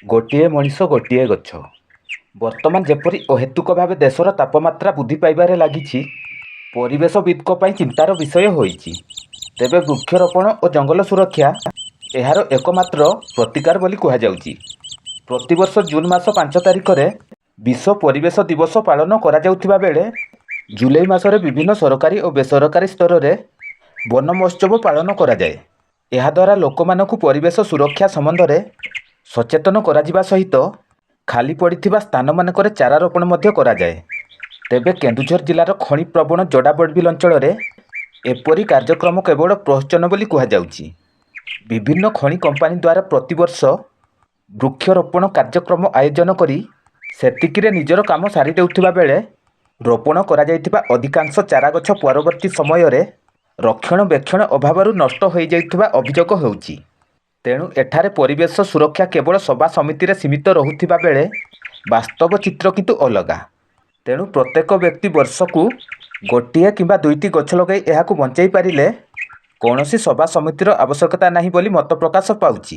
ଗୋଟିଏ ମଣିଷ ଗୋଟିଏ ଗଛ। ବର୍ତ୍ତମାନ ଯେପରି ଅହେତୁକ ଭାବେ ଦେଶର ତାପମାତ୍ରା ବୃଦ୍ଧି ପାଇବାରେ ଲାଗିଛି, ପରିବେଶବିତ୍ଙ୍କ ପାଇଁ ଚିନ୍ତାର ବିଷୟ ହୋଇଛି। ତେବେ ବୃକ୍ଷରୋପଣ ଓ ଜଙ୍ଗଲ ସୁରକ୍ଷା ଏହାର ଏକମାତ୍ର ପ୍ରତିକାର ବୋଲି କୁହାଯାଉଛି। ପ୍ରତିବର୍ଷ ଜୁନ୍ ମାସ 5 ତାରିଖରେ ବିଶ୍ୱ ପରିବେଶ ଦିବସ ପାଳନ କରାଯାଉଥିବା ବେଳେ ଜୁଲାଇ ମାସରେ ବିଭିନ୍ନ ସରକାରୀ ଓ ବେସରକାରୀ ସ୍ତରରେ ବନ ମହୋତ୍ସବ ପାଳନ କରାଯାଏ। ଏହାଦ୍ୱାରା ଲୋକମାନଙ୍କୁ ପରିବେଶ ସୁରକ୍ଷା ସମ୍ବନ୍ଧରେ ସଚେତନ କରାଯିବା ସହିତ ଖାଲି ପଡ଼ିଥିବା ସ୍ଥାନମାନଙ୍କରେ ଚାରା ରୋପଣ ମଧ୍ୟ କରାଯାଏ। ତେବେ କେନ୍ଦୁଝର ଜିଲ୍ଲାର ଖଣି ପ୍ରବଣ ଯୋଡ଼ାବଡ଼ବିଲ ଅଞ୍ଚଳରେ ଏପରି କାର୍ଯ୍ୟକ୍ରମ କେବଳ ପ୍ରହସନ ବୋଲି କୁହାଯାଉଛି। ବିଭିନ୍ନ ଖଣି କମ୍ପାନୀ ଦ୍ୱାରା ପ୍ରତିବର୍ଷ ବୃକ୍ଷରୋପଣ କାର୍ଯ୍ୟକ୍ରମ ଆୟୋଜନ କରି ସେତିକିରେ ନିଜର କାମ ସାରି ଦେଉଥିବା ବେଳେ ରୋପଣ କରାଯାଇଥିବା ଅଧିକାଂଶ ଚାରାଗଛ ପରବର୍ତ୍ତୀ ସମୟରେ ରକ୍ଷଣାବେକ୍ଷଣ ଅଭାବରୁ ନଷ୍ଟ ହୋଇଯାଇଥିବା ଅଭିଯୋଗ ହେଉଛି। ତେଣୁ ଏଠାରେ ପରିବେଶ ସୁରକ୍ଷା କେବଳ ସଭା ସମିତିରେ ସୀମିତ ରହୁଥିବା ବେଳେ ବାସ୍ତବ ଚିତ୍ର କିନ୍ତୁ ଅଲଗା। ତେଣୁ ପ୍ରତ୍ୟେକ ବ୍ୟକ୍ତି ବର୍ଷକୁ ଗୋଟିଏ କିମ୍ବା ଦୁଇଟି ଗଛ ଲଗାଇ ଏହାକୁ ବଞ୍ଚାଇ ପାରିଲେ କୌଣସି ସଭା ସମିତିର ଆବଶ୍ୟକତା ନାହିଁ ବୋଲି ମତ ପ୍ରକାଶ ପାଉଛି।